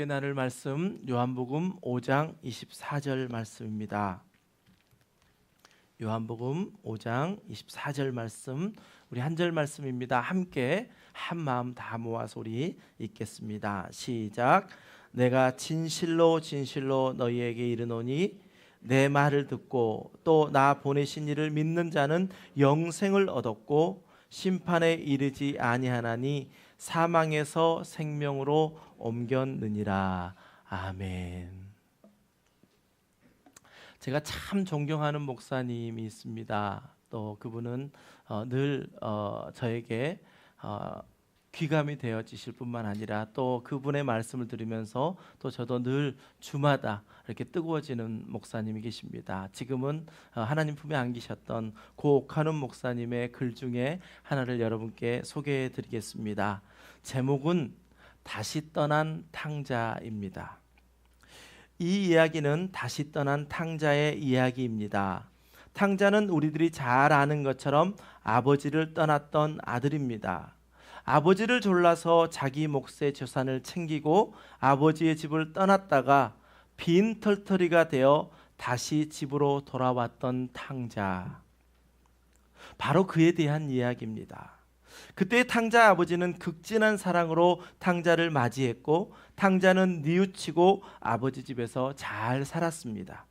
함께 나눌 말씀 요한복음 5장 24절 말씀입니다. 요한복음 5장 24절 말씀, 우리 한 절 말씀입니다. 함께 한 마음 다 모아서 우리 읽겠습니다. 시작. 내가 진실로 진실로 너희에게 이르노니 내 말을 듣고 또 나 보내신 이를 믿는 자는 영생을 얻었고 심판에 이르지 아니하나니 사망에서 생명으로 옮겼느니라. 아멘. 제가 참 존경하는 목사님이 있습니다. 또 그분은 늘 저에게 귀감이 되어지실 뿐만 아니라 또 그분의 말씀을 들으면서 또 저도 늘 주마다 이렇게 뜨거워지는 목사님이 계십니다. 지금은 하나님 품에 안기셨던 고옥한훈 목사님의 글 중에 하나를 여러분께 소개해 드리겠습니다. 제목은 다시 떠난 탕자입니다. 이 이야기는 다시 떠난 탕자의 이야기입니다. 탕자는 우리들이 잘 아는 것처럼 아버지를 떠났던 아들입니다. 아버지를 졸라서 자기 몫의 재산을 챙기고 아버지의 집을 떠났다가 빈털터리가 되어 다시 집으로 돌아왔던 탕자, 바로 그에 대한 이야기입니다. 그때 탕자 아버지는 극진한 사랑으로 탕자를 맞이했고 탕자는 뉘우치고 아버지 집에서 잘 살았습니다.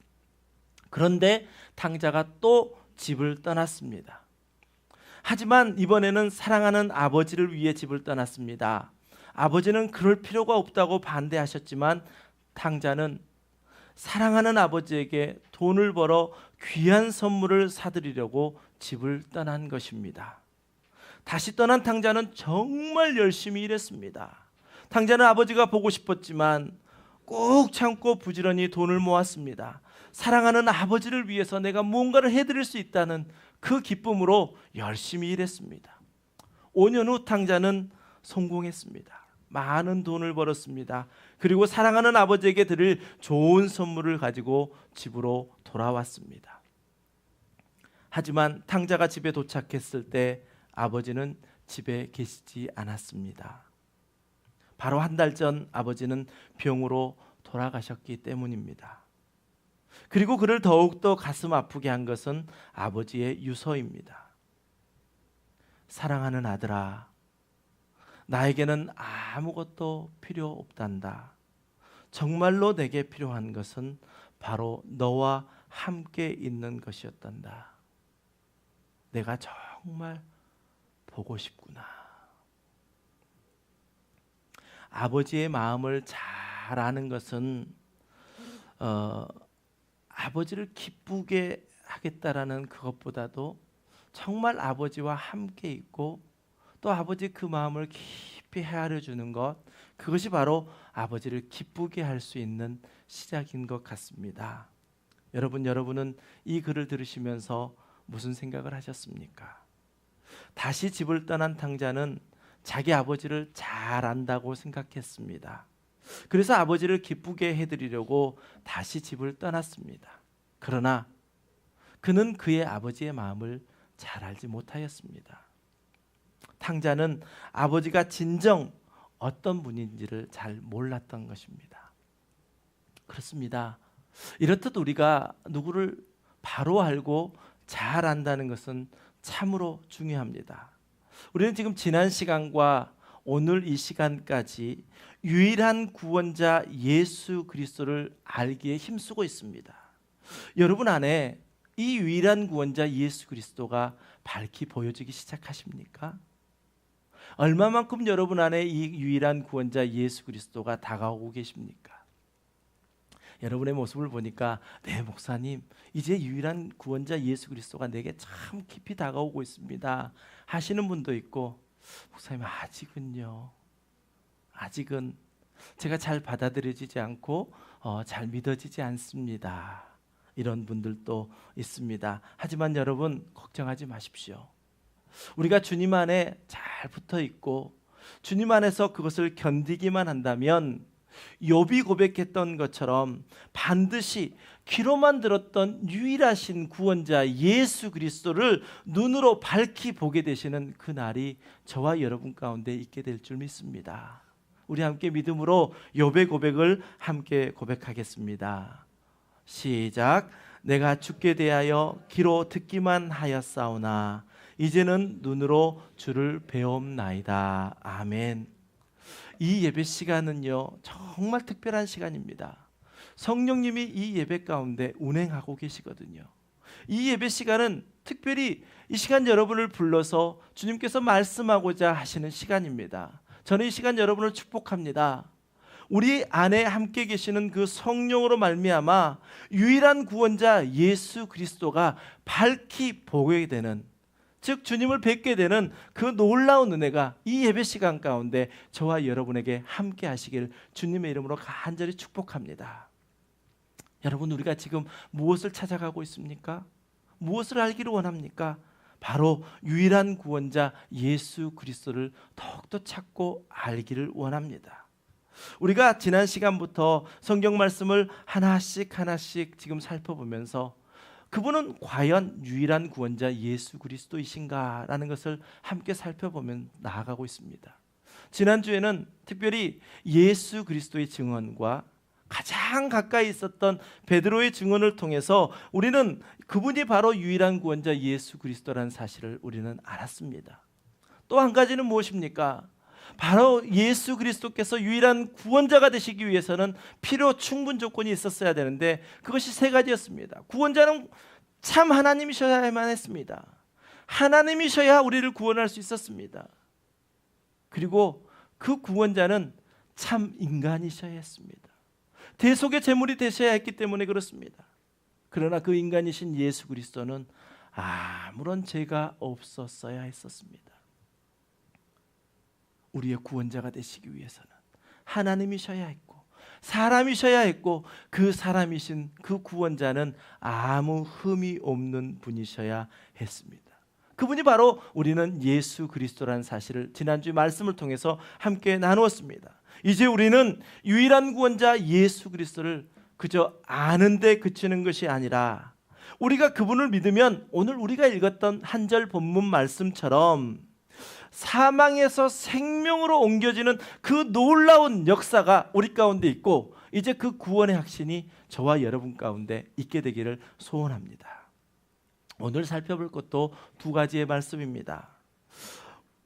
그런데 탕자가 또 집을 떠났습니다. 하지만 이번에는 사랑하는 아버지를 위해 집을 떠났습니다. 아버지는 그럴 필요가 없다고 반대하셨지만 탕자는 사랑하는 아버지에게 돈을 벌어 귀한 선물을 사드리려고 집을 떠난 것입니다. 다시 떠난 탕자는 정말 열심히 일했습니다. 탕자는 아버지가 보고 싶었지만 꾹 참고 부지런히 돈을 모았습니다. 사랑하는 아버지를 위해서 내가 무언가를 해드릴 수 있다는 그 기쁨으로 열심히 일했습니다. 5년 후 탕자는 성공했습니다. 많은 돈을 벌었습니다. 그리고 사랑하는 아버지에게 드릴 좋은 선물을 가지고 집으로 돌아왔습니다. 하지만 탕자가 집에 도착했을 때 아버지는 집에 계시지 않았습니다. 바로 한 달 전 아버지는 병으로 돌아가셨기 때문입니다. 그리고 그를 더욱더 가슴 아프게 한 것은 아버지의 유서입니다. 사랑하는 아들아, 나에게는 아무것도 필요 없단다. 정말로 내게 필요한 것은 바로 너와 함께 있는 것이었단다. 내가 정말 보고 싶구나. 아버지의 마음을 잘 아는 것은 아버지를 기쁘게 하겠다라는 그것보다도 정말 아버지와 함께 있고 또 아버지 그 마음을 깊이 헤아려 주는 것, 그것이 바로 아버지를 기쁘게 할 수 있는 시작인 것 같습니다. 여러분은 이 글을 들으시면서 무슨 생각을 하셨습니까? 다시 집을 떠난 탕자는 자기 아버지를 잘 안다고 생각했습니다. 그래서 아버지를 기쁘게 해드리려고 다시 집을 떠났습니다. 그러나 그는 그의 아버지의 마음을 잘 알지 못하였습니다. 탕자는 아버지가 진정 어떤 분인지를 잘 몰랐던 것입니다. 그렇습니다. 이렇듯 우리가 누구를 바로 알고 잘 안다는 것은 참으로 중요합니다. 우리는 지금 지난 시간과 오늘 이 시간까지 유일한 구원자 예수 그리스도를 알기에 힘쓰고 있습니다. 여러분 안에 이 유일한 구원자 예수 그리스도가 밝히 보여지기 시작하십니까? 얼마만큼 여러분 안에 이 유일한 구원자 예수 그리스도가 다가오고 계십니까? 여러분의 모습을 보니까 네 목사님, 이제 유일한 구원자 예수 그리스도가 내게 참 깊이 다가오고 있습니다 하시는 분도 있고, 목사님 아직은 제가 잘 받아들여지지 않고 잘 믿어지지 않습니다, 이런 분들도 있습니다. 하지만 여러분 걱정하지 마십시오. 우리가 주님 안에 잘 붙어 있고 주님 안에서 그것을 견디기만 한다면 욥이 고백했던 것처럼 반드시 귀로만 들었던 유일하신 구원자 예수 그리스도를 눈으로 밝히 보게 되시는 그 날이 저와 여러분 가운데 있게 될 줄 믿습니다. 우리 함께 믿음으로 욥의 고백을 함께 고백하겠습니다. 시작. 내가 주께 대하여 귀로 듣기만 하였사오나 이제는 눈으로 주를 배움나이다. 아멘. 이 예배 시간은요, 정말 특별한 시간입니다. 성령님이 이 예배 가운데 운행하고 계시거든요. 이 예배 시간은 특별히 이 시간 여러분을 불러서 주님께서 말씀하고자 하시는 시간입니다. 저는 이 시간 여러분을 축복합니다. 우리 안에 함께 계시는 그 성령으로 말미암아 유일한 구원자 예수 그리스도가 밝히 보게 되는, 즉 주님을 뵙게 되는 그 놀라운 은혜가 이 예배 시간 가운데 저와 여러분에게 함께 하시길 주님의 이름으로 간절히 축복합니다. 여러분, 우리가 지금 무엇을 찾아가고 있습니까? 무엇을 알기를 원합니까? 바로 유일한 구원자 예수 그리스도를 더욱더 찾고 알기를 원합니다. 우리가 지난 시간부터 성경 말씀을 하나씩 지금 살펴보면서 그분은 과연 유일한 구원자 예수 그리스도이신가라는 것을 함께 살펴보면 나아가고 있습니다. 지난주에는 특별히 예수 그리스도의 증언과 가장 가까이 있었던 베드로의 증언을 통해서 우리는 그분이 바로 유일한 구원자 예수 그리스도라는 사실을 우리는 알았습니다. 또 한 가지는 무엇입니까? 바로 예수 그리스도께서 유일한 구원자가 되시기 위해서는 필요 충분 조건이 있었어야 되는데 그것이 세 가지였습니다. 구원자는 참 하나님이셔야만 했습니다. 하나님이셔야 우리를 구원할 수 있었습니다. 그리고 그 구원자는 참 인간이셔야 했습니다. 대속의 제물이 되셔야 했기 때문에 그렇습니다. 그러나 그 인간이신 예수 그리스도는 아무런 죄가 없었어야 했었습니다. 우리의 구원자가 되시기 위해서는 하나님이셔야 했고 사람이셔야 했고 그 사람이신 그 구원자는 아무 흠이 없는 분이셔야 했습니다. 그분이 바로 우리는 예수 그리스도라는 사실을 지난주 말씀을 통해서 함께 나누었습니다. 이제 우리는 유일한 구원자 예수 그리스도를 그저 아는 데 그치는 것이 아니라 우리가 그분을 믿으면 오늘 우리가 읽었던 한 절 본문 말씀처럼 사망에서 생명으로 옮겨지는 그 놀라운 역사가 우리 가운데 있고 이제 그 구원의 확신이 저와 여러분 가운데 있게 되기를 소원합니다. 오늘 살펴볼 것도 두 가지의 말씀입니다.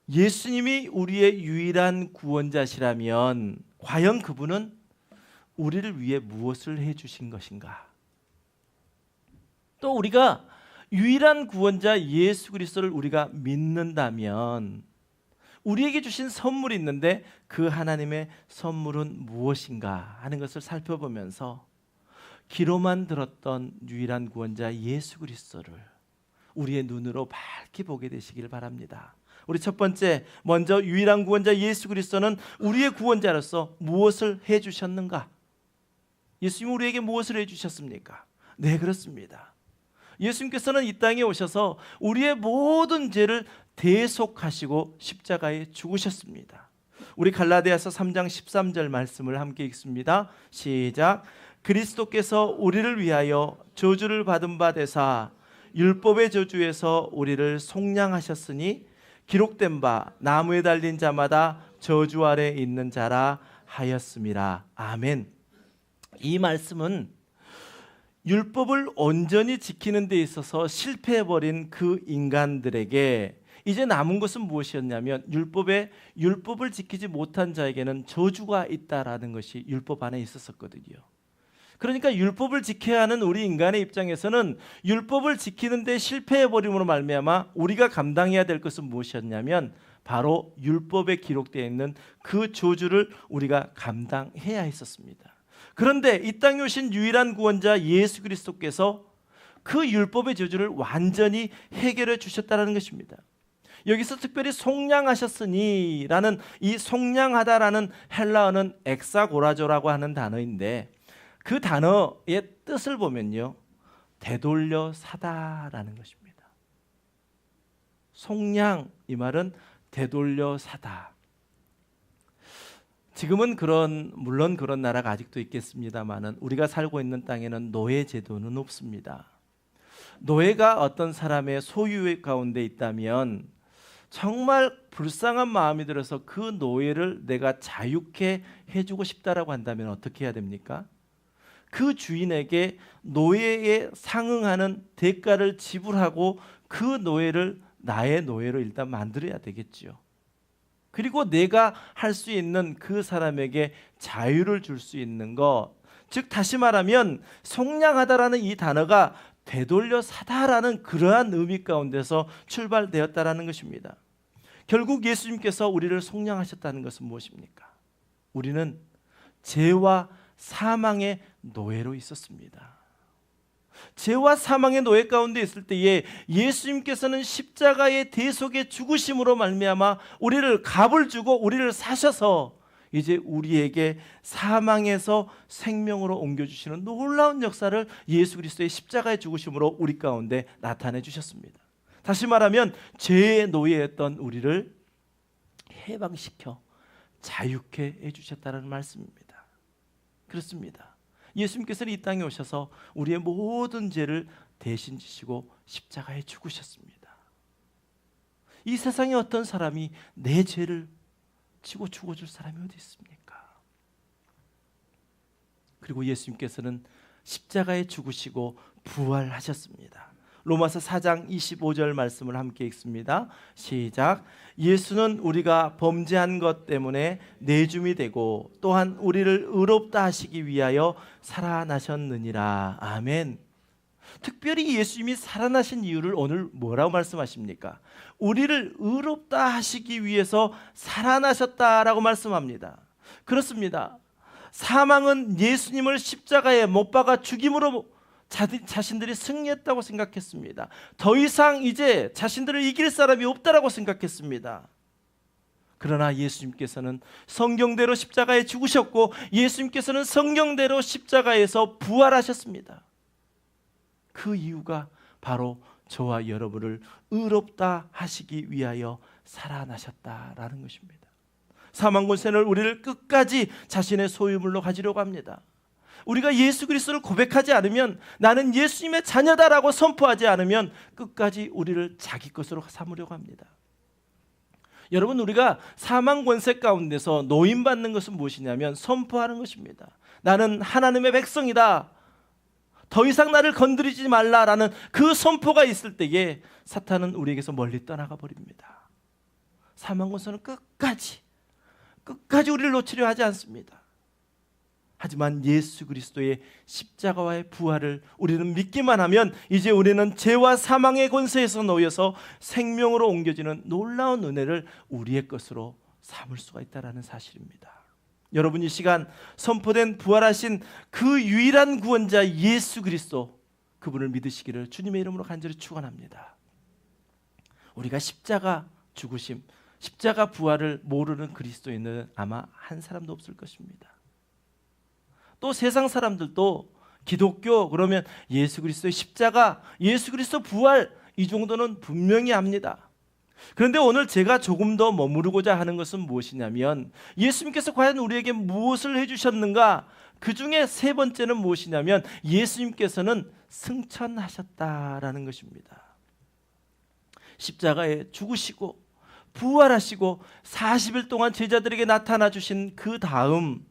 예수님이 우리의 유일한 구원자시라면 과연 그분은 우리를 위해 무엇을 해주신 것인가? 또 우리가 유일한 구원자 예수 그리스도를 우리가 믿는다면 우리에게 주신 선물이 있는데 그 하나님의 선물은 무엇인가 하는 것을 살펴보면서 귀로만 들었던 유일한 구원자 예수 그리스도를 우리의 눈으로 밝히 보게 되시길 바랍니다. 우리 첫 번째, 먼저 유일한 구원자 예수 그리스도는 우리의 구원자로서 무엇을 해주셨는가? 예수님 우리에게 무엇을 해주셨습니까? 네, 그렇습니다. 예수님께서는 이 땅에 오셔서 우리의 모든 죄를 대속하시고 십자가에 죽으셨습니다. 우리 갈라디아서 3장 13절 말씀을 함께 읽습니다. 시작. 그리스도께서 우리를 위하여 저주를 받은 바 되사 율법의 저주에서 우리를 속량하셨으니 기록된 바 나무에 달린 자마다 저주 아래 있는 자라 하였음이라. 아멘. 이 말씀은 율법을 온전히 지키는 데 있어서 실패해버린 그 인간들에게 이제 남은 것은 무엇이었냐면 율법을 지키지 못한 자에게는 저주가 있다라는 것이 율법 안에 있었거든요. 그러니까 율법을 지켜야 하는 우리 인간의 입장에서는 율법을 지키는 데 실패해버림으로 말미암아 우리가 감당해야 될 것은 무엇이었냐면 바로 율법에 기록되어 있는 그 저주를 우리가 감당해야 했었습니다. 그런데 이 땅에 오신 유일한 구원자 예수 그리스도께서 그 율법의 저주를 완전히 해결해 주셨다는 것입니다. 여기서 특별히 속량하셨으니 라는 이 속량하다라는 헬라어는 엑사고라조라고 하는 단어인데 그 단어의 뜻을 보면요, 되돌려 사다라는 것입니다. 속량, 이 말은 되돌려 사다. 지금은 물론 그런 나라가 아직도 있겠습니다만은 우리가 살고 있는 땅에는 노예 제도는 없습니다. 노예가 어떤 사람의 소유 가운데 있다면 정말 불쌍한 마음이 들어서 그 노예를 내가 자유케 해주고 싶다라고 한다면 어떻게 해야 됩니까? 그 주인에게 노예에 상응하는 대가를 지불하고 그 노예를 나의 노예로 일단 만들어야 되겠죠. 그리고 내가 할 수 있는 그 사람에게 자유를 줄 수 있는 것, 즉 다시 말하면 속량하다라는 이 단어가 되돌려 사다라는 그러한 의미 가운데서 출발되었다라는 것입니다. 결국 예수님께서 우리를 속량하셨다는 것은 무엇입니까? 우리는 죄와 사망의 노예로 있었습니다. 죄와 사망의 노예 가운데 있을 때에 예수님께서는 십자가의 대속의 죽으심으로 말미암아 우리를 값을 주고 우리를 사셔서 이제 우리에게 사망에서 생명으로 옮겨주시는 놀라운 역사를 예수 그리스도의 십자가의 죽으심으로 우리 가운데 나타내 주셨습니다. 다시 말하면 죄의 노예였던 우리를 해방시켜 자유케 해주셨다는 말씀입니다. 그렇습니다. 예수님께서는 이 땅에 오셔서 우리의 모든 죄를 대신 지시고 십자가에 죽으셨습니다. 이 세상에 어떤 사람이 내 죄를 지고 죽어줄 사람이 어디 있습니까? 그리고 예수님께서는 십자가에 죽으시고 부활하셨습니다. 로마서 4장 25절 말씀을 함께 읽습니다. 시작. 예수는 우리가 범죄한 것 때문에 내줌이 되고 또한 우리를 의롭다 하시기 위하여 살아나셨느니라. 아멘. 특별히 예수님이 살아나신 이유를 오늘 뭐라고 말씀하십니까? 우리를 의롭다 하시기 위해서 살아나셨다라고 말씀합니다. 그렇습니다. 사망은 예수님을 십자가에 못 박아 죽임으로 자신들이 승리했다고 생각했습니다. 더 이상 이제 자신들을 이길 사람이 없다라고 생각했습니다. 그러나 예수님께서는 성경대로 십자가에 죽으셨고 예수님께서는 성경대로 십자가에서 부활하셨습니다. 그 이유가 바로 저와 여러분을 의롭다 하시기 위하여 살아나셨다라는 것입니다. 사망 권세는 우리를 끝까지 자신의 소유물로 가지려고 합니다. 우리가 예수 그리스도를 고백하지 않으면, 나는 예수님의 자녀다라고 선포하지 않으면 끝까지 우리를 자기 것으로 삼으려고 합니다. 여러분, 우리가 사망 권세 가운데서 노임받는 것은 무엇이냐면 선포하는 것입니다. 나는 하나님의 백성이다, 더 이상 나를 건드리지 말라라는 그 선포가 있을 때에 사탄은 우리에게서 멀리 떠나가 버립니다. 사망 권세는 끝까지 우리를 놓치려 하지 않습니다. 하지만 예수 그리스도의 십자가와의 부활을 우리는 믿기만 하면 이제 우리는 죄와 사망의 권세에서 놓여서 생명으로 옮겨지는 놀라운 은혜를 우리의 것으로 삼을 수가 있다는 사실입니다. 여러분, 이 시간 선포된 부활하신 그 유일한 구원자 예수 그리스도, 그분을 믿으시기를 주님의 이름으로 간절히 축원합니다. 우리가 십자가 죽으심, 십자가 부활을 모르는 그리스도인은 아마 한 사람도 없을 것입니다. 또 세상 사람들도 기독교 그러면 예수 그리스도의 십자가, 예수 그리스도 부활, 이 정도는 분명히 압니다. 그런데 오늘 제가 조금 더 머무르고자 하는 것은 무엇이냐면, 예수님께서 과연 우리에게 무엇을 해주셨는가? 그 중에 세 번째는 무엇이냐면 예수님께서는 승천하셨다라는 것입니다. 십자가에 죽으시고 부활하시고 40일 동안 제자들에게 나타나 주신 그 다음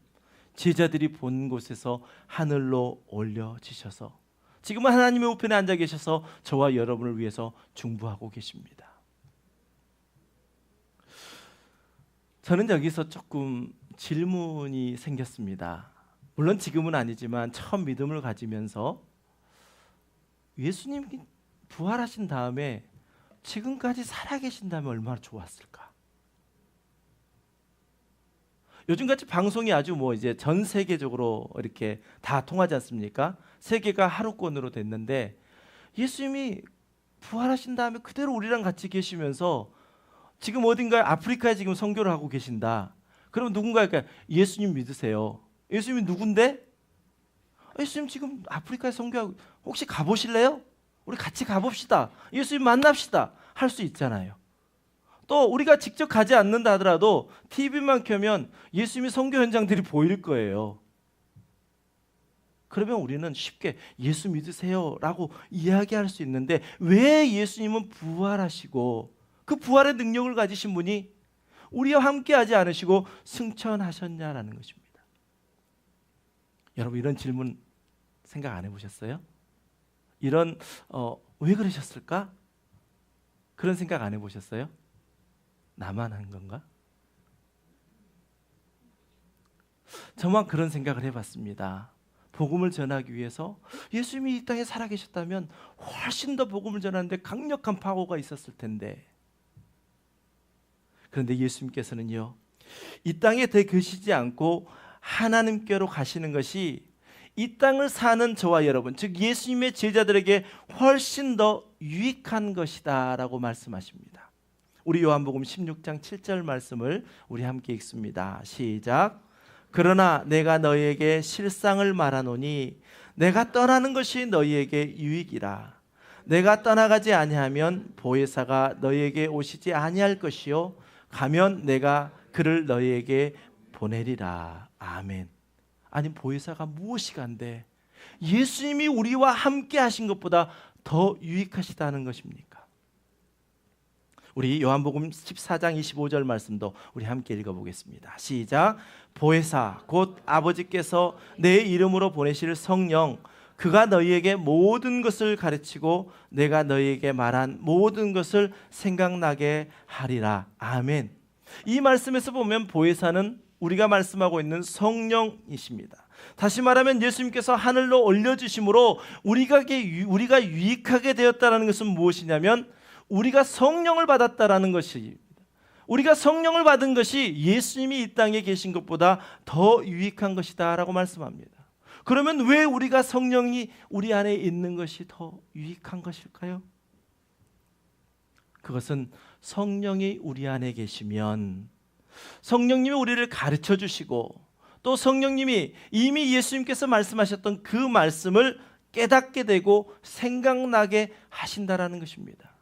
제자들이 본 곳에서 하늘로 올려지셔서 지금은 하나님의 우편에 앉아 계셔서 저와 여러분을 위해서 중보하고 계십니다. 저는 여기서 조금 질문이 생겼습니다. 물론 지금은 아니지만 처음 믿음을 가지면서 예수님이 부활하신 다음에 지금까지 살아계신다면 얼마나 좋았을까? 요즘같이 방송이 아주 이제 전 세계적으로 이렇게 다 통하지 않습니까? 세계가 하루권으로 됐는데 예수님이 부활하신 다음에 그대로 우리랑 같이 계시면서 지금 어딘가에 아프리카에 지금 선교를 하고 계신다. 그럼 누군가가 예수님 믿으세요. 예수님이 누군데? 예수님 지금 아프리카에 선교하고, 혹시 가보실래요? 우리 같이 가봅시다. 예수님 만납시다. 할 수 있잖아요. 또 우리가 직접 가지 않는다 하더라도 TV만 켜면 예수님이 선교 현장들이 보일 거예요. 그러면 우리는 쉽게 예수 믿으세요 라고 이야기할 수 있는데, 왜 예수님은 부활하시고 그 부활의 능력을 가지신 분이 우리와 함께하지 않으시고 승천하셨냐라는 것입니다. 여러분, 이런 질문 생각 안 해보셨어요? 이런 왜 그러셨을까? 그런 생각 안 해보셨어요? 나만 한 건가? 저만 그런 생각을 해봤습니다. 복음을 전하기 위해서 예수님이 이 땅에 살아계셨다면 훨씬 더 복음을 전하는데 강력한 파워가 있었을 텐데, 그런데 예수님께서는요, 이 땅에 더 계시지 않고 하나님께로 가시는 것이 이 땅을 사는 저와 여러분, 즉 예수님의 제자들에게 훨씬 더 유익한 것이다 라고 말씀하십니다. 우리 요한복음 16장 7절 말씀을 우리 함께 읽습니다. 시작. 그러나 내가 너희에게 실상을 말하노니 내가 떠나는 것이 너희에게 유익이라. 내가 떠나가지 아니하면 보혜사가 너희에게 오시지 아니할 것이요 가면 내가 그를 너희에게 보내리라. 아멘. 아니, 보혜사가 무엇이 간데 예수님이 우리와 함께 하신 것보다 더 유익하시다는 것입니까? 우리 요한복음 14장 25절 말씀도 우리 함께 읽어보겠습니다. 시작. 보혜사 곧 아버지께서 내 이름으로 보내실 성령, 그가 너희에게 모든 것을 가르치고 내가 너희에게 말한 모든 것을 생각나게 하리라. 아멘. 이 말씀에서 보면 보혜사는 우리가 말씀하고 있는 성령이십니다. 다시 말하면 예수님께서 하늘로 올려주심으로 우리가 유익하게 되었다는 것은 무엇이냐면 우리가 성령을 받았다라는 것입니다. 우리가 성령을 받은 것이 예수님이 이 땅에 계신 것보다 더 유익한 것이다 라고 말씀합니다. 그러면 왜 우리가 성령이 우리 안에 있는 것이 더 유익한 것일까요? 그것은 성령이 우리 안에 계시면 성령님이 우리를 가르쳐 주시고 또 성령님이 이미 예수님께서 말씀하셨던 그 말씀을 깨닫게 되고 생각나게 하신다라는 것입니다.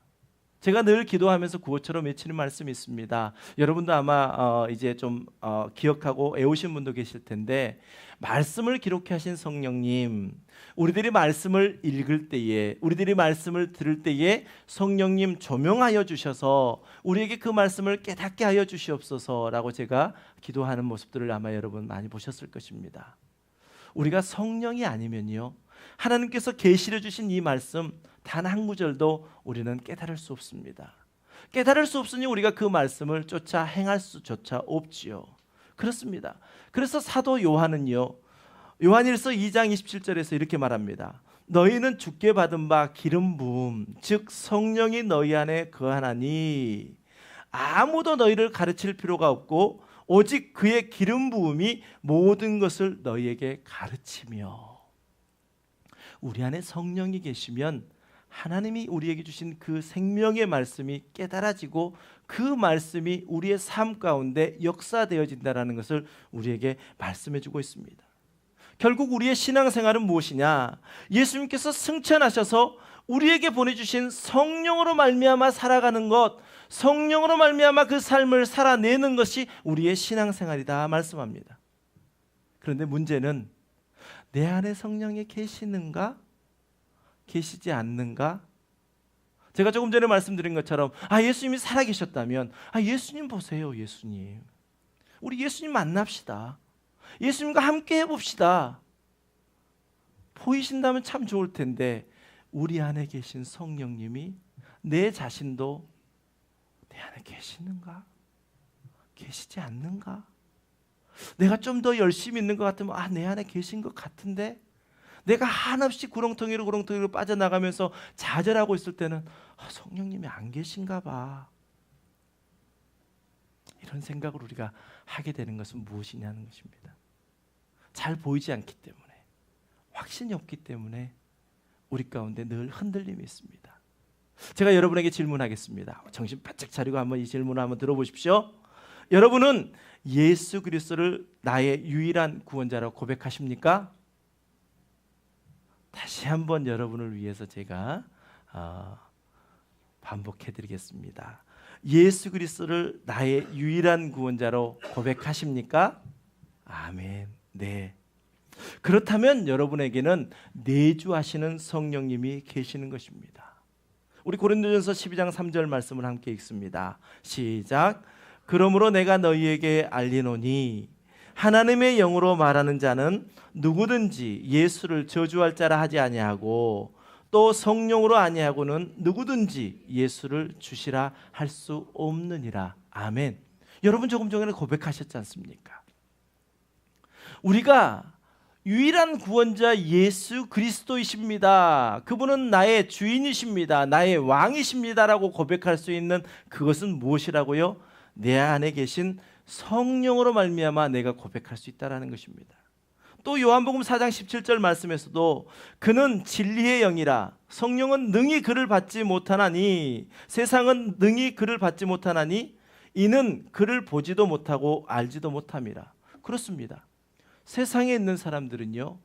제가 늘 기도하면서 구호처럼 외치는 말씀이 있습니다. 여러분도 아마 이제 좀 기억하고 애우신 분도 계실 텐데, 말씀을 기록해 하신 성령님, 우리들이 말씀을 읽을 때에, 우리들이 말씀을 들을 때에 성령님 조명하여 주셔서 우리에게 그 말씀을 깨닫게 하여 주시옵소서라고 제가 기도하는 모습들을 아마 여러분 많이 보셨을 것입니다. 우리가 성령이 아니면요, 하나님께서 계시려 주신 이 말씀 단 한 구절도 우리는 깨달을 수 없습니다. 깨달을 수 없으니 우리가 그 말씀을 쫓아 행할 수조차 없지요. 그렇습니다. 그래서 사도 요한은요, 요한일서 2장 27절에서 이렇게 말합니다. 너희는 주께 받은 바 기름 부음 즉 성령이 너희 안에 거하나니 아무도 너희를 가르칠 필요가 없고 오직 그의 기름 부음이 모든 것을 너희에게 가르치며. 우리 안에 성령이 계시면 하나님이 우리에게 주신 그 생명의 말씀이 깨달아지고 그 말씀이 우리의 삶 가운데 역사되어진다는 것을 우리에게 말씀해 주고 있습니다. 결국 우리의 신앙생활은 무엇이냐? 예수님께서 승천하셔서 우리에게 보내주신 성령으로 말미암아 살아가는 것, 성령으로 말미암아 그 삶을 살아내는 것이 우리의 신앙생활이다 말씀합니다. 그런데 문제는 내 안에 성령이 계시는가? 계시지 않는가? 제가 조금 전에 말씀드린 것처럼 예수님이 살아계셨다면 예수님 보세요. 예수님, 우리 예수님 만납시다. 예수님과 함께 해봅시다. 보이신다면 참 좋을 텐데 우리 안에 계신 성령님이 내 자신도 내 안에 계시는가? 계시지 않는가? 내가 좀 더 열심히 있는 것 같으면 내 안에 계신 것 같은데, 내가 한없이 구렁텅이로 빠져나가면서 좌절하고 있을 때는 성령님이 안 계신가 봐. 이런 생각을 우리가 하게 되는 것은 무엇이냐는 것입니다. 잘 보이지 않기 때문에, 확신이 없기 때문에 우리 가운데 늘 흔들림이 있습니다. 제가 여러분에게 질문하겠습니다. 정신 바짝 차리고 한번 이 질문을 한번 들어보십시오. 여러분은 예수 그리스도를 나의 유일한 구원자라고 고백하십니까? 다시 한번 여러분을 위해서 제가 반복해드리겠습니다. 예수 그리스도를 나의 유일한 구원자로 고백하십니까? 아멘. 네. 그렇다면 여러분에게는 내주하시는 성령님이 계시는 것입니다. 우리 고린도전서 12장 3절 말씀을 함께 읽습니다. 시작. 그러므로 내가 너희에게 알리노니 하나님의 영으로 말하는 자는 누구든지 예수를 저주할 자라 하지 아니하고 또 성령으로 아니하고는 누구든지 예수를 주시라 할 수 없느니라. 아멘. 여러분 조금 전에 고백하셨지 않습니까? 우리가 유일한 구원자 예수 그리스도이십니다. 그분은 나의 주인이십니다. 나의 왕이십니다라고 고백할 수 있는 그것은 무엇이라고요? 내 안에 계신 성령으로 말미암아 내가 고백할 수 있다라는 것입니다. 또 요한복음 4장 17절 말씀에서도 그는 진리의 영이라 성령은 능히 그를 받지 못하나니 세상은 능히 그를 받지 못하나니 이는 그를 보지도 못하고 알지도 못함이라. 그렇습니다. 세상에 있는 사람들은요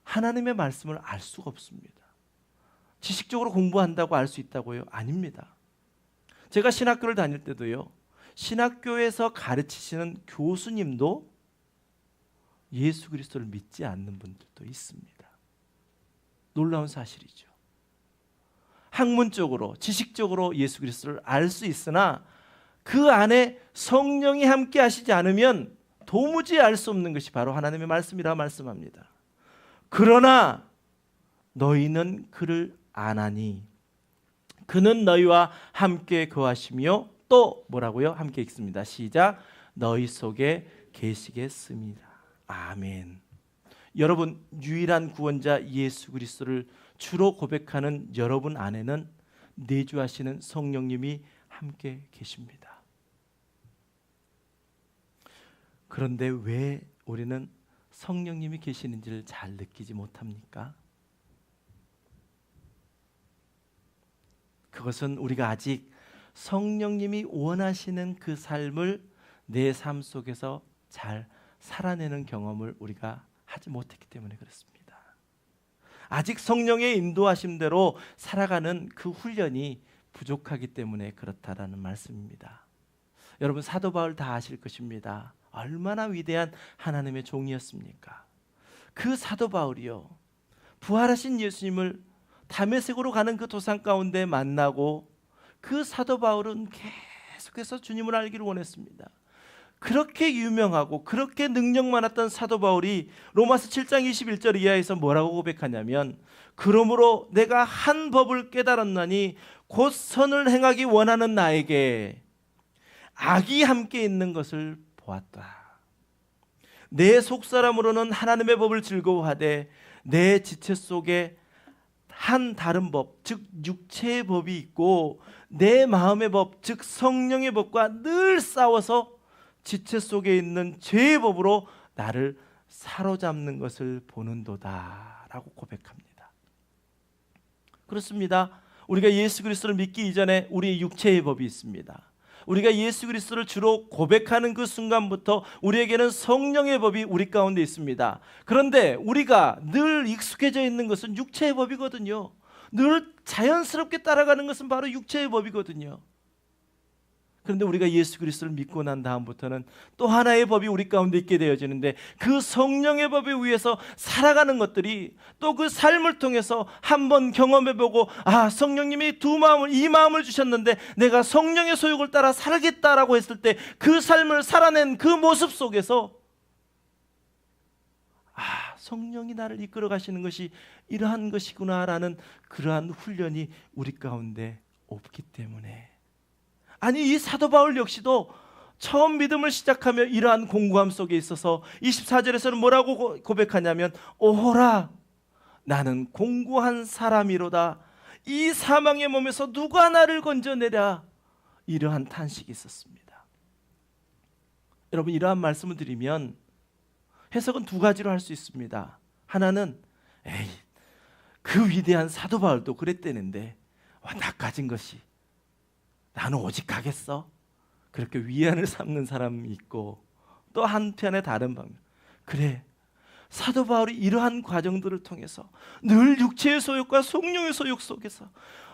하나님의 말씀을 알 수가 없습니다. 지식적으로 공부한다고 알 수 있다고요? 아닙니다. 제가 신학교를 다닐 때도요 신학교에서 가르치시는 교수님도 예수 그리스도를 믿지 않는 분들도 있습니다. 놀라운 사실이죠. 학문적으로 지식적으로 예수 그리스도를 알 수 있으나 그 안에 성령이 함께 하시지 않으면 도무지 알 수 없는 것이 바로 하나님의 말씀이라 말씀합니다. 그러나 너희는 그를 아나니 그는 너희와 함께 거하시며 또 뭐라고요? 함께 읽습니다. 시작. 너희 속에 계시겠습니다. 아멘. 여러분 유일한 구원자 예수 그리스도를 주로 고백하는 여러분 안에는 내주하시는 성령님이 함께 계십니다. 그런데 왜 우리는 성령님이 계시는지를 잘 느끼지 못합니까? 그것은 우리가 아직 성령님이 원하시는 그 삶을 내 삶 속에서 잘 살아내는 경험을 우리가 하지 못했기 때문에 그렇습니다. 아직 성령의 인도하심대로 살아가는 그 훈련이 부족하기 때문에 그렇다라는 말씀입니다. 여러분 사도 바울 다 아실 것입니다. 얼마나 위대한 하나님의 종이었습니까? 그 사도 바울이요 부활하신 예수님을 다메섹으로 가는 그 도상 가운데 만나고 그 사도 바울은 계속해서 주님을 알기를 원했습니다. 그렇게 유명하고 그렇게 능력 많았던 사도 바울이 로마서 7장 21절 이하에서 뭐라고 고백하냐면 그러므로 내가 한 법을 깨달았나니 곧 선을 행하기 원하는 나에게 악이 함께 있는 것을 보았다. 내 속사람으로는 하나님의 법을 즐거워하되 내 지체 속에 한 다른 법, 즉 육체의 법이 있고 내 마음의 법, 즉 성령의 법과 늘 싸워서 지체 속에 있는 죄의 법으로 나를 사로잡는 것을 보는도다 라고 고백합니다. 그렇습니다. 우리가 예수 그리스도를 믿기 이전에 우리의 육체의 법이 있습니다. 우리가 예수 그리스도를 주로 고백하는 그 순간부터 우리에게는 성령의 법이 우리 가운데 있습니다. 그런데 우리가 늘 익숙해져 있는 것은 육체의 법이거든요. 늘 자연스럽게 따라가는 것은 바로 육체의 법이거든요. 그런데 우리가 예수 그리스도를 믿고 난 다음부터는 또 하나의 법이 우리 가운데 있게 되어지는데 그 성령의 법에 의해서 살아가는 것들이 또 그 삶을 통해서 한번 경험해보고 아 성령님이 이 마음을 주셨는데 내가 성령의 소욕을 따라 살겠다라고 했을 때 그 삶을 살아낸 그 모습 속에서 아 성령이 나를 이끌어 가시는 것이 이러한 것이구나라는 그러한 훈련이 우리 가운데 없기 때문에 아니 이 사도 바울 역시도 처음 믿음을 시작하며 이러한 공고함 속에 있어서 24절에서는 뭐라고 고백하냐면 오호라 나는 공고한 사람이로다 이 사망의 몸에서 누가 나를 건져내랴 이러한 탄식이 있었습니다. 여러분 이러한 말씀을 드리면 해석은 두 가지로 할 수 있습니다. 하나는 에이 그 위대한 사도 바울도 그랬대는데 나 가진 것이 나는 오직 가겠어? 그렇게 위안을 삼는 사람이 있고 또 한편의 다른 방면 그래 사도 바울이 이러한 과정들을 통해서 늘 육체의 소욕과 성령의 소욕 속에서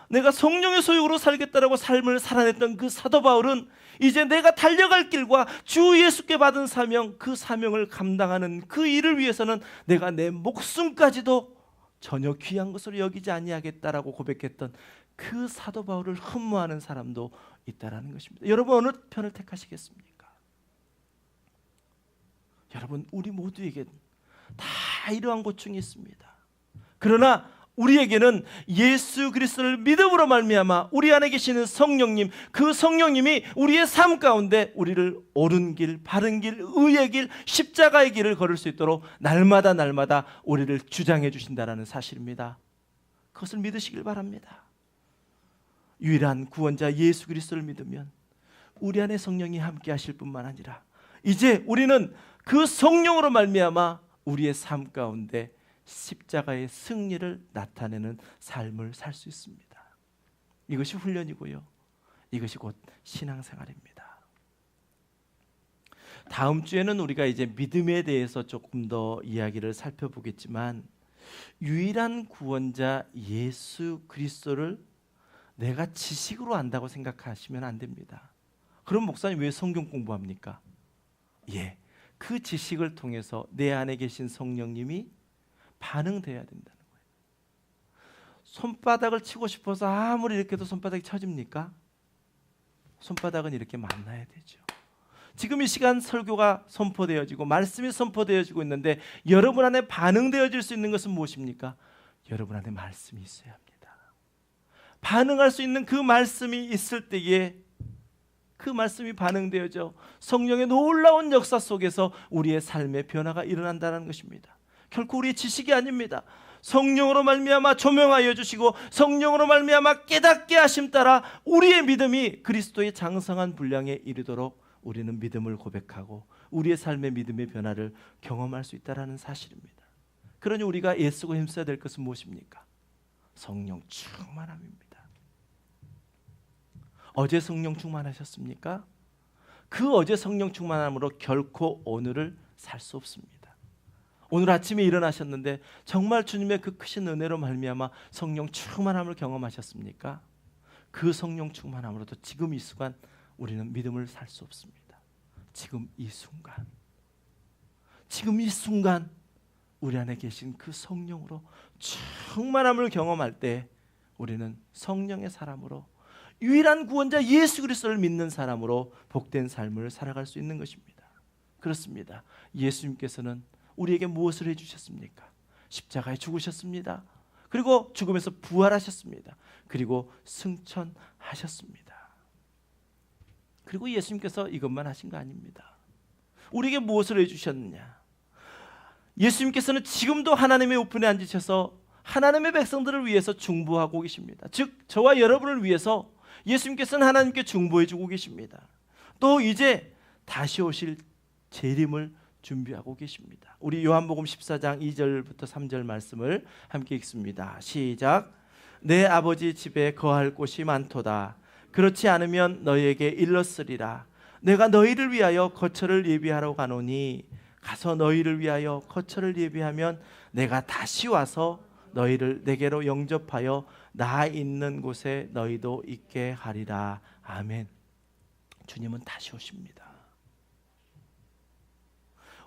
내가 성령의 소욕으로 살겠다라고 삶을 살아냈던 그 사도 바울은 이제 내가 달려갈 길과 주 예수께 받은 사명 그 사명을 감당하는 그 일을 위해서는 내가 내 목숨까지도 전혀 귀한 것으로 여기지 아니하겠다라고 고백했던 그 사도 바울을 흠모하는 사람도 있다라는 것입니다. 여러분 어느 편을 택하시겠습니까? 여러분 우리 모두에게 다 이러한 고충이 있습니다. 그러나 우리에게는 예수 그리스도를 믿음으로 말미암아 우리 안에 계시는 성령님, 그 성령님이 우리의 삶 가운데 우리를 옳은 길, 바른 길, 의의 길, 십자가의 길을 걸을 수 있도록 날마다 우리를 주장해 주신다는 사실입니다. 그것을 믿으시길 바랍니다. 유일한 구원자 예수 그리스도를 믿으면 우리 안에 성령이 함께 하실 뿐만 아니라 이제 우리는 그 성령으로 말미암아 우리의 삶 가운데 십자가의 승리를 나타내는 삶을 살 수 있습니다. 이것이 훈련이고요. 이것이 곧 신앙생활입니다. 다음 주에는 우리가 이제 믿음에 대해서 조금 더 이야기를 살펴보겠지만 유일한 구원자 예수 그리스도를 내가 지식으로 안다고 생각하시면 안 됩니다. 그럼 목사님 왜 성경 공부합니까? 그 지식을 통해서 내 안에 계신 성령님이 반응돼야 된다는 거예요. 손바닥을 치고 싶어서 아무리 이렇게 해도 손바닥이 쳐집니까? 손바닥은 이렇게 만나야 되죠. 지금 이 시간 설교가 선포되어지고 말씀이 선포되어지고 있는데 여러분 안에 반응되어질 수 있는 것은 무엇입니까? 여러분 안에 말씀이 있어야 합니다. 반응할 수 있는 그 말씀이 있을 때에 그 말씀이 반응되어져 성령의 놀라운 역사 속에서 우리의 삶의 변화가 일어난다는 것입니다. 결코 우리의 지식이 아닙니다. 성령으로 말미암아 조명하여 주시고 성령으로 말미암아 깨닫게 하심 따라 우리의 믿음이 그리스도의 장성한 분량에 이르도록 우리는 믿음을 고백하고 우리의 삶의 믿음의 변화를 경험할 수 있다는 사실입니다. 그러니 우리가 애쓰고 힘써야 될 것은 무엇입니까? 성령 충만함입니다. 어제 성령 충만하셨습니까? 그 어제 성령 충만함으로 결코 오늘을 살 수 없습니다. 오늘 아침에 일어나셨는데 정말 주님의 그 크신 은혜로 말미암아 성령 충만함을 경험하셨습니까? 그 성령 충만함으로도 지금 이 순간 우리는 믿음을 살 수 없습니다. 지금 이 순간 우리 안에 계신 그 성령으로 충만함을 경험할 때 우리는 성령의 사람으로 유일한 구원자 예수 그리스도를 믿는 사람으로 복된 삶을 살아갈 수 있는 것입니다. 그렇습니다. 예수님께서는 우리에게 무엇을 해주셨습니까? 십자가에 죽으셨습니다. 그리고 죽음에서 부활하셨습니다. 그리고 승천하셨습니다. 그리고 예수님께서 이것만 하신 거 아닙니다. 우리에게 무엇을 해주셨느냐? 예수님께서는 지금도 하나님의 우편에 앉으셔서 하나님의 백성들을 위해서 중보하고 계십니다. 즉 저와 여러분을 위해서 예수님께서는 하나님께 중보해 주고 계십니다. 또 이제 다시 오실 재림을 준비하고 계십니다. 우리 요한복음 14장 2절부터 3절 말씀을 함께 읽습니다. 시작. 내 아버지 집에 거할 곳이 많도다. 그렇지 않으면 너희에게 일렀으리라. 내가 너희를 위하여 거처를 예비하러 가노니 가서 너희를 위하여 거처를 예비하면 내가 다시 와서 너희를 내게로 영접하여 나 있는 곳에 너희도 있게 하리라. 아멘. 주님은 다시 오십니다.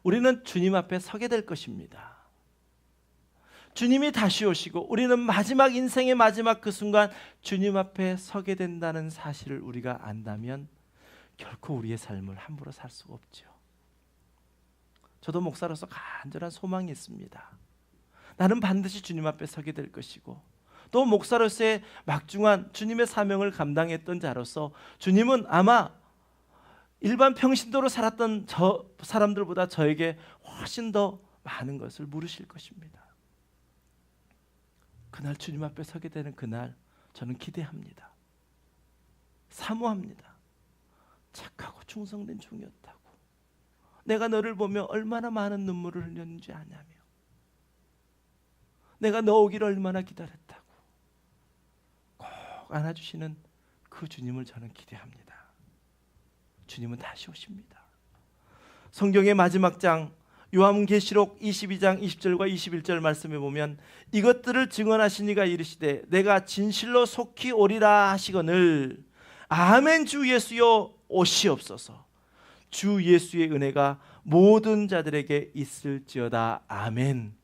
우리는 주님 앞에 서게 될 것입니다. 주님이 다시 오시고 우리는 마지막 인생의 마지막 그 순간 주님 앞에 서게 된다는 사실을 우리가 안다면 결코 우리의 삶을 함부로 살 수가 없죠. 저도 목사로서 간절한 소망이 있습니다. 나는 반드시 주님 앞에 서게 될 것이고 또 목사로서의 막중한 주님의 사명을 감당했던 자로서 주님은 아마 일반 평신도로 살았던 저 사람들보다 저에게 훨씬 더 많은 것을 물으실 것입니다. 그날 주님 앞에 서게 되는 그날 저는 기대합니다. 사모합니다. 착하고 충성된 종이었다고. 내가 너를 보며 얼마나 많은 눈물을 흘렸는지 아냐며. 내가 너 오기를 얼마나 기다렸다고. 꼭 안아주시는 그 주님을 저는 기대합니다. 주님은 다시 오십니다. 성경의 마지막 장 요한계시록 22장 20절과 21절 말씀에 보면 이것들을 증언하신 이가 이르시되 내가 진실로 속히 오리라 하시거늘 아멘. 주 예수여 오시옵소서. 주 예수의 은혜가 모든 자들에게 있을지어다. 아멘.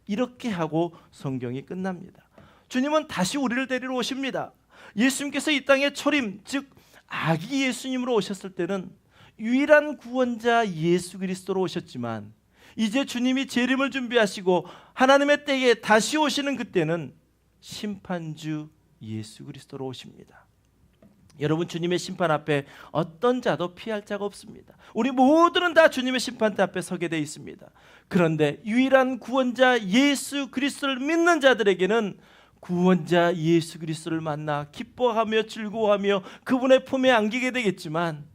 이렇게 하고 성경이 끝납니다. 주님은 다시 우리를 데리러 오십니다. 예수님께서 이 땅에 초림, 즉 아기 예수님으로 오셨을 때는 유일한 구원자 예수 그리스도로 오셨지만, 이제 주님이 재림을 준비하시고 하나님의 때에 다시 오시는 그때는 심판주 예수 그리스도로 오십니다. 여러분, 주님의 심판 앞에 어떤 자도 피할 자가 없습니다. 우리 모두는 다 주님의 심판대 앞에 서게 돼 있습니다. 그런데 유일한 구원자 예수 그리스도를 믿는 자들에게는 구원자 예수 그리스도를 만나 기뻐하며 즐거워하며 그분의 품에 안기게 되겠지만,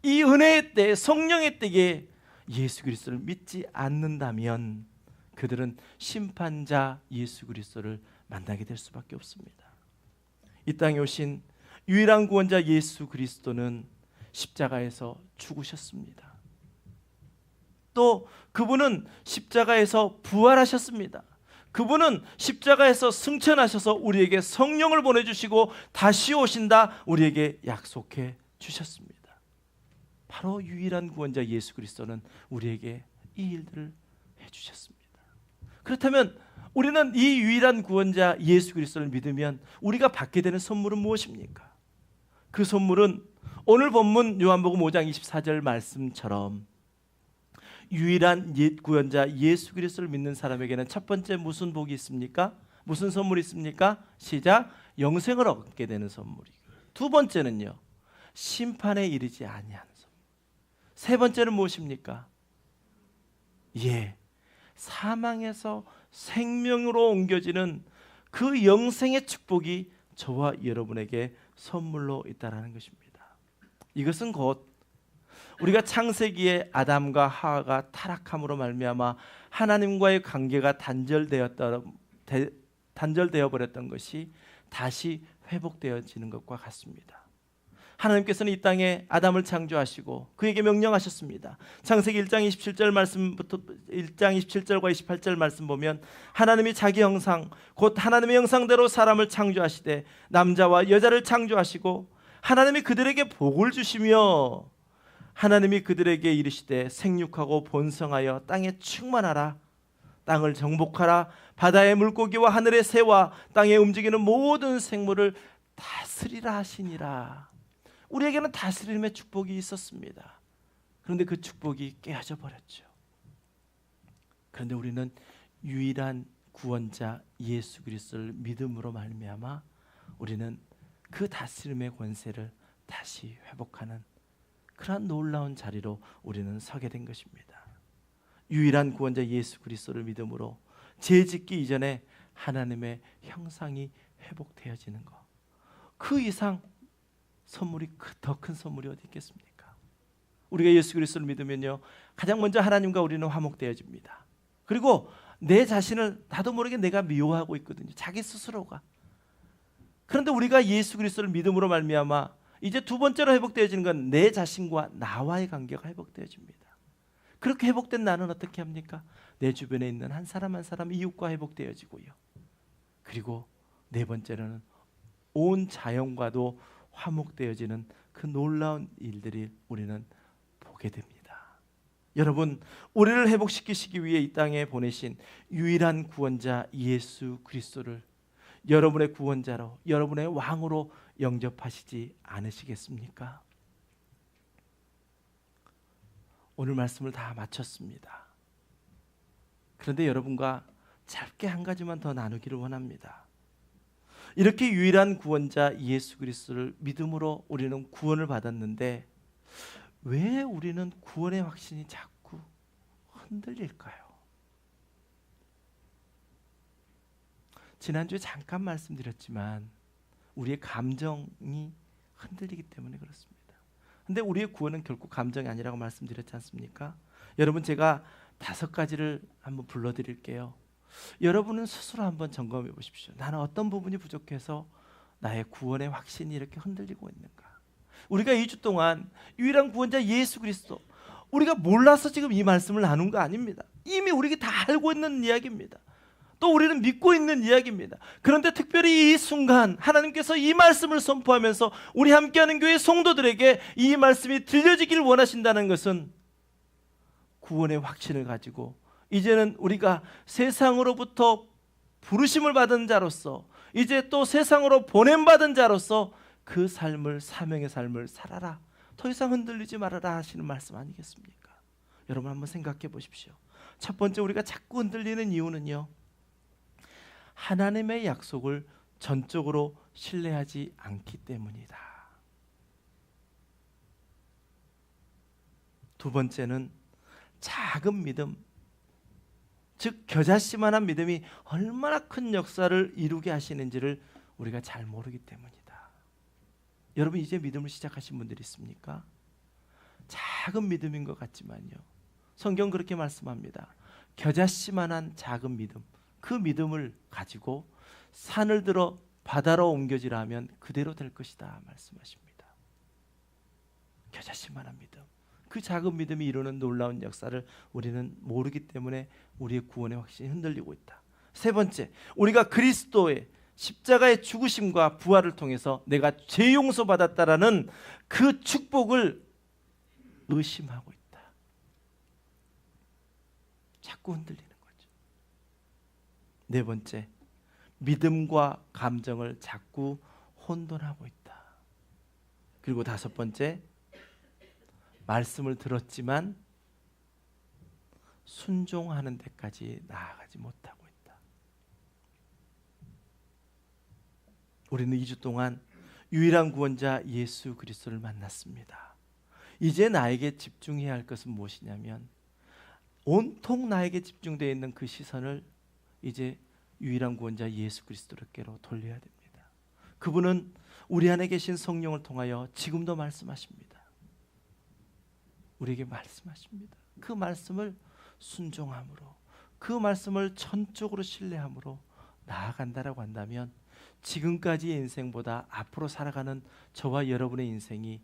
이 은혜의 때, 성령의 때에 예수 그리스도를 믿지 않는다면 그들은 심판자 예수 그리스도를 만나게 될 수밖에 없습니다. 이 땅에 오신 유일한 구원자 예수 그리스도는 십자가에서 죽으셨습니다. 또 그분은 십자가에서 부활하셨습니다. 그분은 십자가에서 승천하셔서 우리에게 성령을 보내주시고 다시 오신다 우리에게 약속해 주셨습니다. 바로 유일한 구원자 예수 그리스도는 우리에게 이 일들을 해주셨습니다. 그렇다면 우리는 이 유일한 구원자 예수 그리스도를 믿으면 우리가 받게 되는 선물은 무엇입니까? 그 선물은 오늘 본문 요한복음 5장 24절 말씀처럼 유일한 구원자 예수 그리스도를 믿는 사람에게는 첫 번째 무슨 복이 있습니까? 무슨 선물이 있습니까? 시작. 영생을 얻게 되는 선물이고, 두 번째는요, 심판에 이르지 아니하는 선물. 세 번째는 무엇입니까? 사망에서 생명으로 옮겨지는 그 영생의 축복이 저와 여러분에게 선물로 있다라는 것입니다. 이것은 곧 우리가 창세기에 아담과 하와가 타락함으로 말미암아 하나님과의 관계가 단절되어 버렸던 것이 다시 회복되어지는 것과 같습니다. 하나님께서는 이 땅에 아담을 창조하시고 그에게 명령하셨습니다. 창세기 1장 27절 말씀부터 1장 27절과 28절 말씀 보면, 하나님이 자기 형상 곧 하나님의 형상대로 사람을 창조하시되 남자와 여자를 창조하시고 하나님이 그들에게 복을 주시며 하나님이 그들에게 이르시되 생육하고 번성하여 땅에 충만하라, 땅을 정복하라, 바다의 물고기와 하늘의 새와 땅에 움직이는 모든 생물을 다스리라 하시니라. 우리에게는 다스림의 축복이 있었습니다. 그런데 그 축복이 깨어져 버렸죠. 그런데 우리는 유일한 구원자 예수 그리스도를 믿음으로 말미암아 우리는 그 다스림의 권세를 다시 회복하는 그러한 놀라운 자리로 우리는 서게 된 것입니다. 유일한 구원자 예수 그리스도를 믿음으로 죄 짓기 이전에 하나님의 형상이 회복되어지는 것, 그 이상 선물이 더 큰 선물이 어디 있겠습니까? 우리가 예수 그리스도를 믿으면요, 가장 먼저 하나님과 우리는 화목되어집니다. 그리고 내 자신을 나도 모르게 내가 미워하고 있거든요, 자기 스스로가. 그런데 우리가 예수 그리스도를 믿음으로 말미암아 이제 두 번째로 회복되어지는 건 내 자신과 나와의 관계가 회복되어집니다. 그렇게 회복된 나는 어떻게 합니까? 내 주변에 있는 한 사람 한 사람 이웃과 회복되어지고요. 그리고 네 번째로는 온 자연과도 화목되어지는 그 놀라운 일들이 우리는 보게 됩니다. 여러분, 우리를 회복시키시기 위해 이 땅에 보내신 유일한 구원자 예수 그리스도를 여러분의 구원자로, 여러분의 왕으로 영접하시지 않으시겠습니까? 오늘 말씀을 다 마쳤습니다. 그런데 여러분과 짧게 한 가지만 더 나누기를 원합니다. 이렇게 유일한 구원자 예수 그리스도를 믿음으로 우리는 구원을 받았는데 왜 우리는 구원의 확신이 자꾸 흔들릴까요? 지난주에 잠깐 말씀드렸지만 우리의 감정이 흔들리기 때문에 그렇습니다. 근데 우리의 구원은 결코 감정이 아니라고 말씀드렸지 않습니까? 여러분, 제가 5가지를 한번 불러드릴게요. 여러분은 스스로 한번 점검해 보십시오. 나는 어떤 부분이 부족해서 나의 구원의 확신이 이렇게 흔들리고 있는가? 우리가 2주 동안 유일한 구원자 예수 그리스도, 우리가 몰라서 지금 이 말씀을 나눈 거 아닙니다. 이미 우리가 다 알고 있는 이야기입니다. 또 우리는 믿고 있는 이야기입니다. 그런데 특별히 이 순간 하나님께서 이 말씀을 선포하면서 우리 함께하는 교회 성도들에게 이 말씀이 들려지기를 원하신다는 것은 구원의 확신을 가지고 이제는 우리가 세상으로부터 부르심을 받은 자로서, 이제 또 세상으로 보냄받은 자로서 그 삶을, 사명의 삶을 살아라, 더 이상 흔들리지 말아라 하시는 말씀 아니겠습니까? 여러분 한번 생각해 보십시오. 첫 번째, 우리가 자꾸 흔들리는 이유는요, 하나님의 약속을 전적으로 신뢰하지 않기 때문이다. 두 번째는 작은 믿음, 즉 겨자씨만한 믿음이 얼마나 큰 역사를 이루게 하시는지를 우리가 잘 모르기 때문이다. 여러분, 이제 믿음을 시작하신 분들이 있습니까? 작은 믿음인 것 같지만요, 성경 그렇게 말씀합니다. 겨자씨만한 작은 믿음, 그 믿음을 가지고 산을 들어 바다로 옮겨지라 하면 그대로 될 것이다 말씀하십니다. 겨자씨만한 믿음, 그 작은 믿음이 이루는 놀라운 역사를 우리는 모르기 때문에 우리의 구원의 확신이 흔들리고 있다. 세 번째, 우리가 그리스도의 십자가의 죽으심과 부활을 통해서 내가 죄 용서받았다라는 그 축복을 의심하고 있다. 자꾸 흔들리는 거죠. 네 번째, 믿음과 감정을 자꾸 혼돈하고 있다. 그리고 다섯 번째, 말씀을 들었지만 순종하는 데까지 나아가지 못하고 있다. 우리는 2주 동안 유일한 구원자 예수 그리스도를 만났습니다. 이제 나에게 집중해야 할 것은 무엇이냐면, 온통 나에게 집중되어 있는 그 시선을 이제 유일한 구원자 예수 그리스도께로 돌려야 됩니다. 그분은 우리 안에 계신 성령을 통하여 지금도 말씀하십니다. 우리에게 말씀하십니다. 그 말씀을 순종함으로, 그 말씀을 전적으로 신뢰함으로 나아간다라고 한다면 지금까지의 인생보다 앞으로 살아가는 저와 여러분의 인생이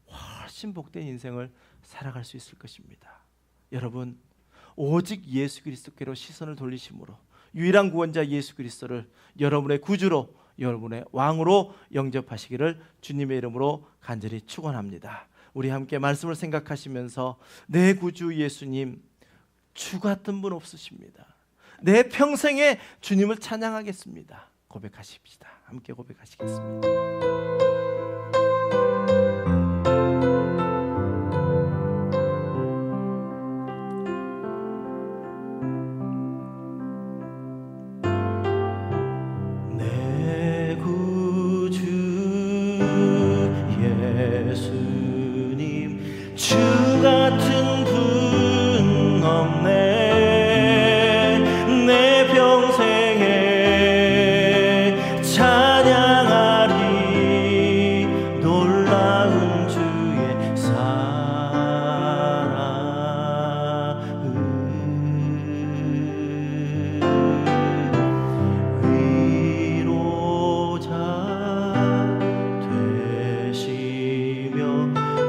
훨씬 복된 인생을 살아갈 수 있을 것입니다. 여러분, 오직 예수 그리스도께로 시선을 돌리심으로 유일한 구원자 예수 그리스도를 여러분의 구주로, 여러분의 왕으로 영접하시기를 주님의 이름으로 간절히 축원합니다. 우리 함께 말씀을 생각하시면서, 내 구주 예수님, 주 같은 분 없으십니다. 내 평생에 주님을 찬양하겠습니다. 고백하십시다. 함께 고백하시겠습니다. 내 구주 예수님, 주 같은 분 없네. 내 평생에 찬양하리 놀라운 주의 사랑을. 위로자 되시며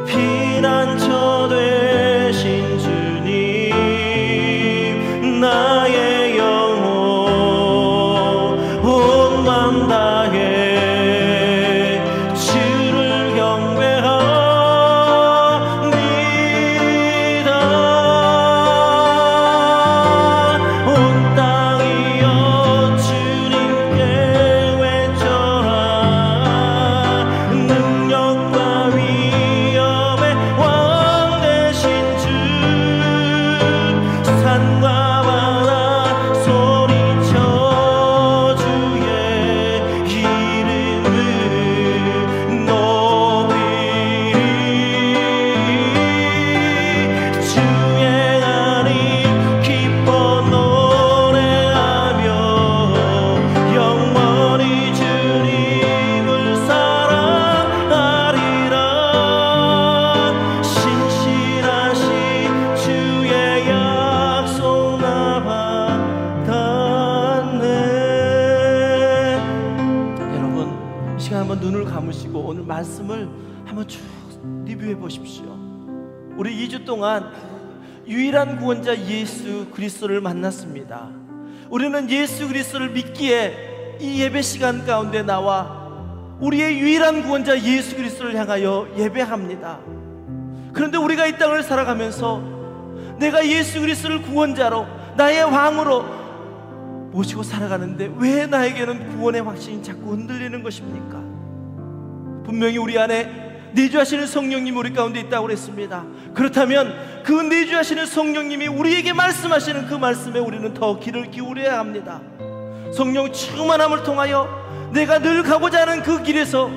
피난처 되신 주님, 나의 영혼 온 맘 다해 주를 경배합니다. 온 땅이여 주님께 외쳐라. 능력과 위엄의 왕 되신 주, 산과 바다 소리쳐 주의 이름을 높이리. 주의 안이 기뻐 노래하며 영원히 주님을 사랑하리라. 신실하신 주의 약속 나 받았네. 여러분, 이 시간 한번 눈을 감으시고 오늘 말씀을 한번 쭉 리뷰해 보십시오. 우리 2주 동안 유일한 구원자 예수 그리스도를 만났습니다. 우리는 예수 그리스도를 믿기에 이 예배 시간 가운데 나와 우리의 유일한 구원자 예수 그리스도를 향하여 예배합니다. 그런데 우리가 이 땅을 살아가면서 내가 예수 그리스도를 구원자로, 나의 왕으로 모시고 살아가는데 왜 나에게는 구원의 확신이 자꾸 흔들리는 것입니까? 분명히 우리 안에 내주하시는 성령님이 우리 가운데 있다고 그랬습니다. 그렇다면 그 내주하시는 성령님이 우리에게 말씀하시는 그 말씀에 우리는 더 귀를 기울여야 합니다. 성령 충만함을 통하여 내가 늘 가고자 하는 그 길에서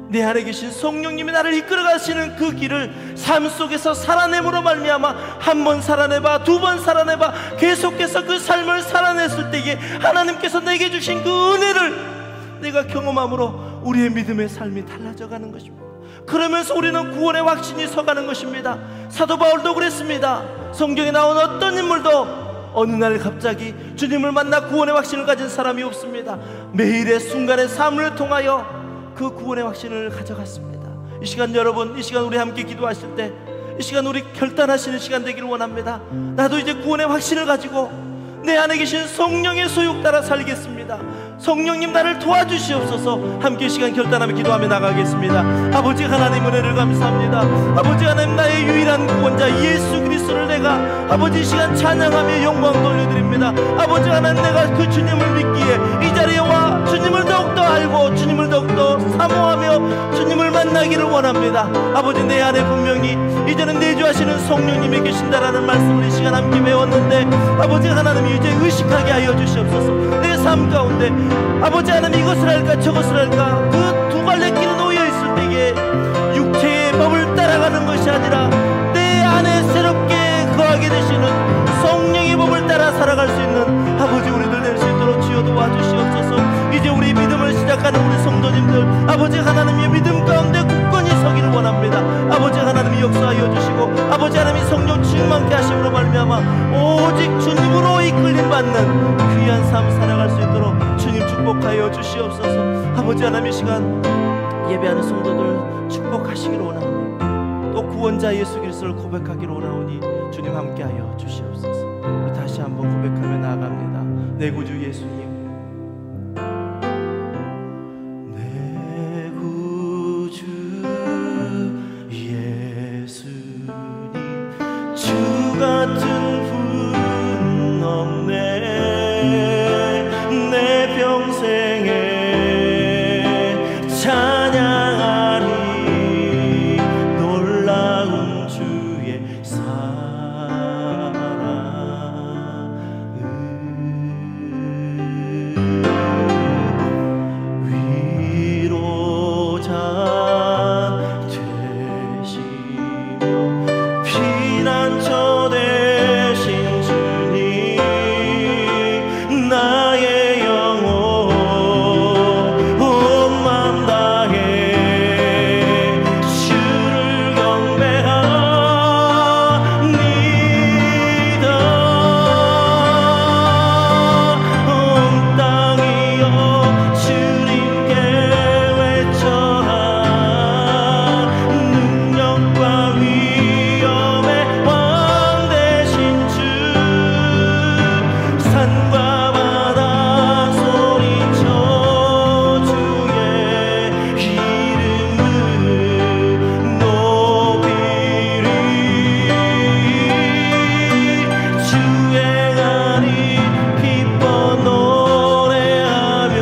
내 안에 계신 성령님이 나를 이끌어 가시는 그 길을 삶 속에서 살아냄으로 말미암아 한 번 살아내봐, 두 번 살아내봐, 계속해서 그 삶을 살아냈을 때에 하나님께서 내게 주신 그 은혜를 내가 경험함으로 우리의 믿음의 삶이 달라져 가는 것입니다. 그러면서 우리는 구원의 확신이 서가는 것입니다. 사도 바울도 그랬습니다. 성경에 나온 어떤 인물도 어느 날 갑자기 주님을 만나 구원의 확신을 가진 사람이 없습니다. 매일의 순간의 삶을 통하여 그 구원의 확신을 가져갔습니다. 이 시간 여러분, 이 시간 우리 함께 기도하실 때 이 시간 우리 결단하시는 시간 되기를 원합니다. 나도 이제 구원의 확신을 가지고 내 안에 계신 성령의 소욕 따라 살겠습니다. 성령님 나를 도와주시옵소서. 함께 시간 결단하며 기도하며 나가겠습니다. 아버지 하나님 은혜를 감사합니다. 아버지 하나님 나의 유일한 구원자 예수 그리스도를 내가 아버지 시간 찬양하며 영광 돌려드립니다. 아버지 하나님 내가 그 주님을 믿기에 이 자리에 와 주님을 더욱더 알고 주님을 더욱더 사모하며 주님을 만나기를 원합니다. 아버지 내 안에 분명히 이제는 내주하시는 성령님이 계신다라는 말씀을 이 시간 함께 배웠는데 아버지 하나님이 이제 의식하게 하여 주시옵소서. 내 삶 가운데 아버지 하나님 이것을 할까 저것을 할까 그 두 갈래길에 놓여 있을 때에 육체의 법을 따라가는 것이 아니라 내 안에 새롭게 거하게 되시는 성령의 법을 따라 살아갈 수 있는 아버지 우리들 될 수 있도록 주여 도와주시옵소서. 이제 우리 믿음을 시작하는 우리 성도님들 아버지 하나님의 믿음 가운데 굳건히 서기를 원합니다. 아버지 하나님이 역사하여 주시고 아버지 하나님이 성령 충만케 하심으로 말미암아 오직 주님으로 이끌림 받는 귀한 삶 살아갈 수 있도록 주님 축복하여 주시옵소서. 아버지 하나님의 시간 예배하는 성도들 축복하시기를 원합니다. 또 구원자 예수 그리스도를 고백하기를 원하오니 주님 함께하여 주시옵소서. 우리 다시 한번 고백하며 나아갑니다. 내 구주 예수님, 내 구주 예수님, 주 같은 분 없네. 내 평생에 찬양하리 놀라운 주의 사랑. 위로자 되시며 피난처 되신 주님, 나의 영혼 온 맘 다해 주를 경배합니다. 온 땅이여 주님께 외쳐라. 능력과 위엄의 왕 되신 주, 산과 바다 소리쳐 주의 이름을 높이리. 주행하리 기뻐 노래하며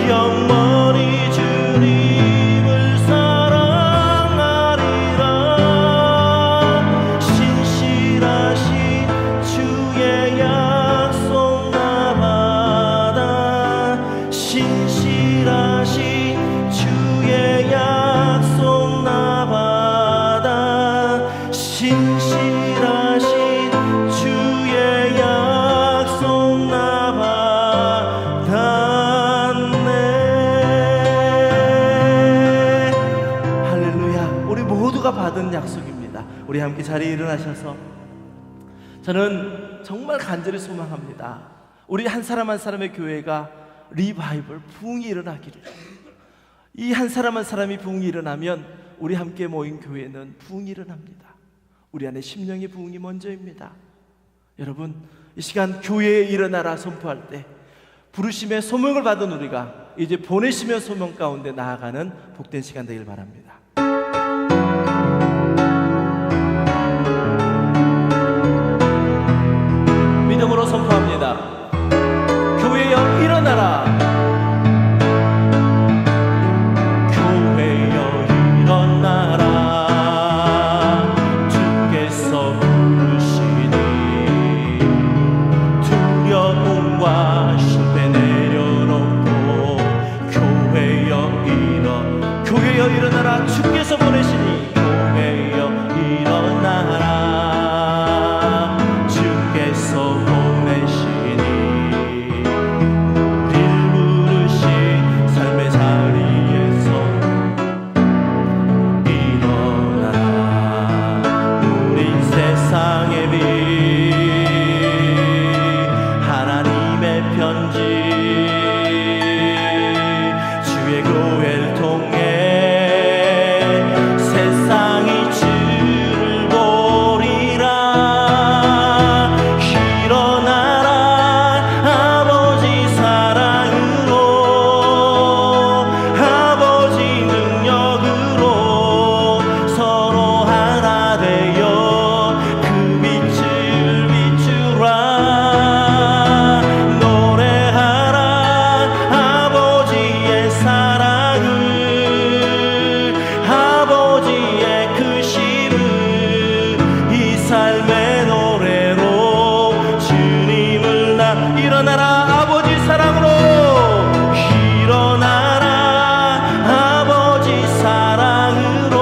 영원히 주님을 사랑하리라. 신실하신 주의 약속 나받아, 신실하신 주의 약속 나받아, 신실하신 주의 약속 나받았네. 할렐루야. 우리 모두가 받은 약속입니다. 우리 함께 자리에 일어나셔서 저는 정말 간절히 소망합니다. 우리 한 사람 한 사람의 교회가 리바이벌 부흥이 일어나기를. 이 한 사람 한 사람이 부흥이 일어나면 우리 함께 모인 교회는 부흥이 일어납니다. 우리 안에 심령의 부흥이 먼저입니다. 여러분, 이 시간 교회에 일어나라 선포할 때 부르심의 소명을 받은 우리가 이제 보내시며 소명 가운데 나아가는 복된 시간 되길 바랍니다. 아버지 사랑으로 일어나라. 아버지 사랑으로,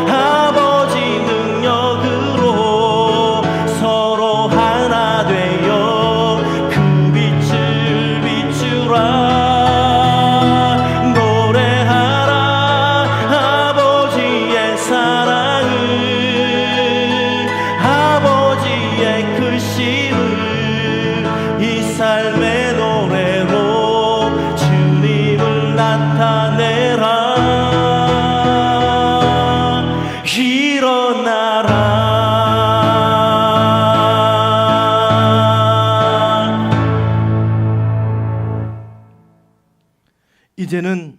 아버지 능력으로 서로 하나 되어 그 빛을 비추라. 노래하라 아버지의 사랑을, 아버지의 크심을 이 삶의 노래로 주님을 나타내라. 일어나라. 이제는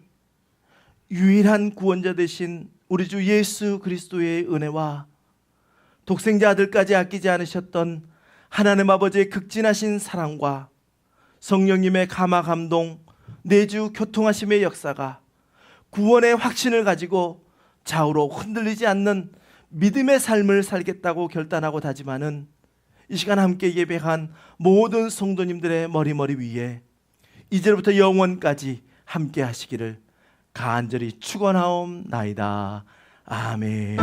유일한 구원자 되신 우리 주 예수 그리스도의 은혜와 독생자 아들까지 아끼지 않으셨던 하나님 아버지의 극진하신 사랑과 성령님의 감화 감동, 내주 교통하심의 역사가 구원의 확신을 가지고 좌우로 흔들리지 않는 믿음의 삶을 살겠다고 결단하고 다짐하는 이 시간 함께 예배한 모든 성도님들의 머리 위에 이제부터 영원까지 함께 하시기를 간절히 축원하옵나이다. 아멘.